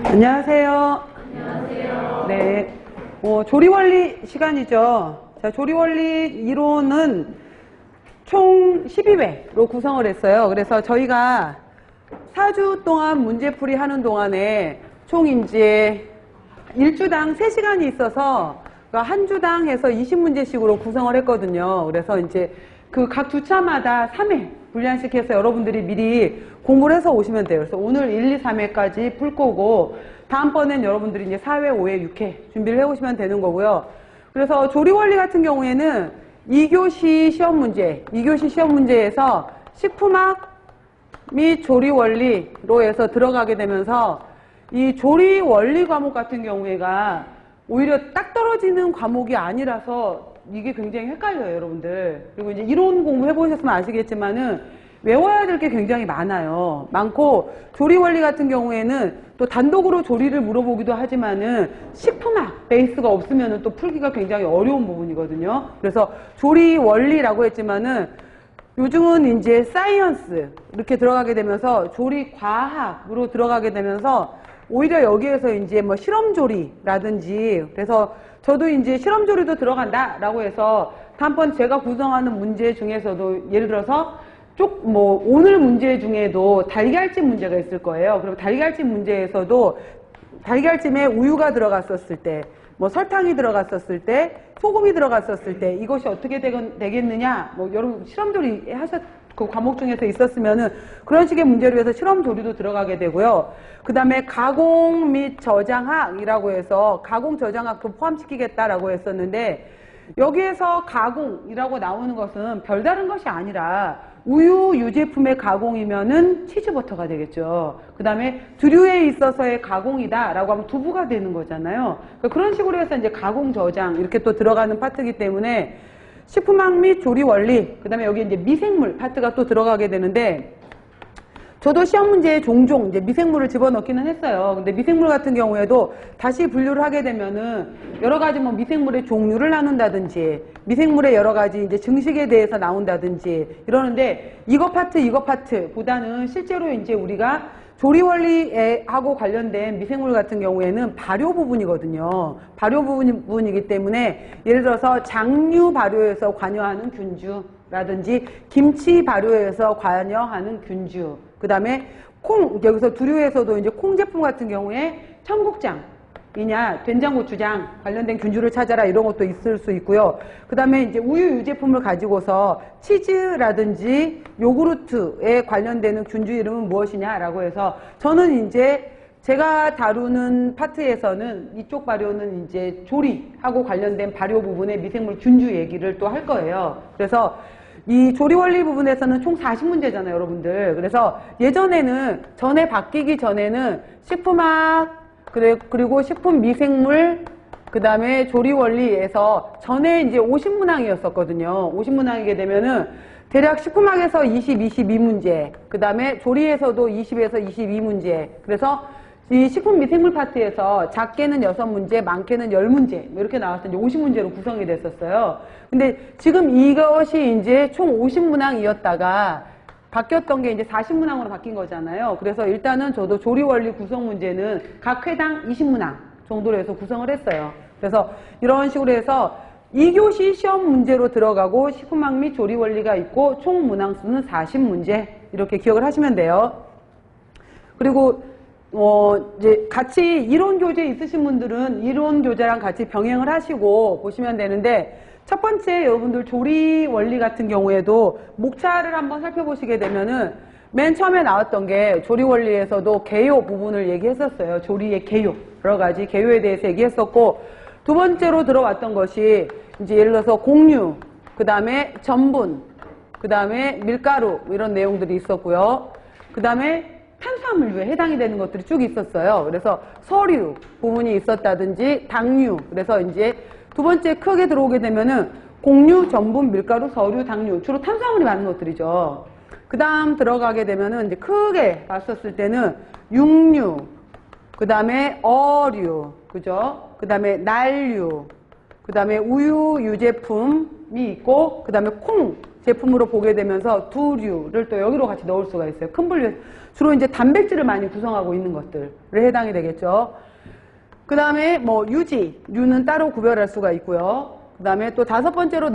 안녕하세요. 안녕하세요. 네. 조리원리 시간이죠. 자, 조리원리 이론은 총 12회로 구성을 했어요. 그래서 저희가 4주 동안 문제풀이 하는 동안에 총 이제 1주당 3시간이 있어서 한 주당 해서 20문제씩으로 구성을 했거든요. 그래서 이제 그 각 주차마다 3회 분량씩 해서 여러분들이 미리 공부를 해서 오시면 돼요. 그래서 오늘 1, 2, 3회까지 풀 거고, 다음번엔 여러분들이 이제 4회, 5회, 6회 준비를 해 오시면 되는 거고요. 그래서 조리원리 같은 경우에는 2교시 시험 문제, 2교시 시험 문제에서 식품학 및 조리원리로 해서 들어가게 되면서 이 조리원리 과목 같은 경우에가 오히려 딱 떨어지는 과목이 아니라서 이게 굉장히 헷갈려요, 여러분들. 그리고 이제 이론 공부해 보셨으면 아시겠지만은 외워야 될 게 굉장히 많아요. 많고, 조리원리 같은 경우에는 또 단독으로 조리를 물어보기도 하지만은 식품학 베이스가 없으면은 또 풀기가 굉장히 어려운 부분이거든요. 그래서 조리원리라고 했지만은 요즘은 이제 사이언스 이렇게 들어가게 되면서 조리과학으로 들어가게 되면서 오히려 여기에서 이제 뭐 실험조리라든지, 그래서 저도 이제 실험조리도 들어간다라고 해서 다음번 제가 구성하는 문제 중에서도 예를 들어서 오늘 문제 중에도 달걀찜 문제가 있을 거예요. 그럼 달걀찜 문제에서도 달걀찜에 우유가 들어갔었을 때, 뭐 설탕이 들어갔었을 때, 소금이 들어갔었을 때 이것이 어떻게 되겠느냐, 뭐 여러분 실험조리 그 과목 중에서 있었으면은 그런 식의 문제로 해서 실험조리도 들어가게 되고요. 그 다음에 가공 및 저장학이라고 해서 가공 저장학도 포함시키겠다라고 했었는데, 여기에서 가공이라고 나오는 것은 별다른 것이 아니라 우유 유제품의 가공이면은 치즈버터가 되겠죠. 그 다음에 두류에 있어서의 가공이다라고 하면 두부가 되는 거잖아요. 그런 식으로 해서 이제 가공 저장 이렇게 또 들어가는 파트이기 때문에 식품학 및 조리 원리, 그 다음에 여기 이제 미생물 파트가 또 들어가게 되는데, 저도 시험 문제에 종종 이제 미생물을 집어넣기는 했어요. 근데 미생물 같은 경우에도 다시 분류를 하게 되면은 여러 가지 뭐 미생물의 종류를 나눈다든지, 미생물의 여러 가지 이제 증식에 대해서 나온다든지 이러는데, 이거 파트보다는 실제로 이제 우리가 조리원리하고 관련된 미생물 같은 경우에는 발효 부분이거든요. 발효 부분이기 때문에 예를 들어서 장류 발효에서 관여하는 균주라든지 김치 발효에서 관여하는 균주, 그 다음에 여기서 두류에서도 이제 콩 제품 같은 경우에 청국장이냐 된장 고추장 관련된 균주를 찾아라 이런 것도 있을 수 있고요. 그 다음에 이제 우유 유제품을 가지고서 치즈라든지 요구르트에 관련되는 균주 이름은 무엇이냐라고 해서, 저는 이제 제가 다루는 파트에서는 이쪽 발효는 이제 조리하고 관련된 발효 부분의 미생물 균주 얘기를 또 할 거예요. 그래서 이 조리원리 부분에서는 총 40문제잖아요, 여러분들. 그래서 예전에는, 전에 바뀌기 전에는 식품학, 그리고 식품 미생물, 그 다음에 조리원리에서 전에 이제 50문항이었었거든요. 50문항이게 되면은 대략 식품학에서 22문제, 그 다음에 조리에서도 20에서 22문제. 그래서 이 식품 미생물 파트에서 작게는 6문제, 많게는 10문제 이렇게 나와서 이제 50문제로 구성이 됐었어요. 근데 지금 이것이 이제 총 50문항이었다가 바뀌었던 게 이제 40문항으로 바뀐 거잖아요. 그래서 일단은 저도 조리원리 구성 문제는 각 회당 20문항 정도로 해서 구성을 했어요. 그래서 이런 식으로 해서 2교시 시험 문제로 들어가고 식품학 및 조리원리가 있고 총 문항수는 40문제 이렇게 기억을 하시면 돼요. 그리고 이제 같이 이론 교재 있으신 분들은 이론 교재랑 같이 병행을 하시고 보시면 되는데, 첫 번째 여러분들 조리 원리 같은 경우에도 목차를 한번 살펴보시게 되면은 맨 처음에 나왔던 게 조리 원리에서도 개요 부분을 얘기했었어요. 조리의 개요, 여러 가지 개요에 대해서 얘기했었고, 두 번째로 들어왔던 것이 이제 예를 들어서 공유, 그 다음에 전분, 그 다음에 밀가루 이런 내용들이 있었고요. 그 다음에 탄수화물류에 해당이 되는 것들이 쭉 있었어요. 그래서 서류 부분이 있었다든지 당류, 그래서 이제 두 번째 크게 들어오게 되면은 공유, 전분, 밀가루, 서류, 당류, 주로 탄수화물이 많은 것들이죠. 그 다음 들어가게 되면은 이제 크게 봤었을 때는 육류, 그 다음에 어류, 그죠? 그 다음에 난류, 그 다음에 우유 유제품이 있고, 그 다음에 콩, 제품으로 보게 되면서 두류를 또 여기로 같이 넣을 수가 있어요. 큰 분류, 주로 이제 단백질을 많이 구성하고 있는 것들에 해당이 되겠죠. 그 다음에 뭐 유지, 류는 따로 구별할 수가 있고요. 그 다음에 또 다섯 번째로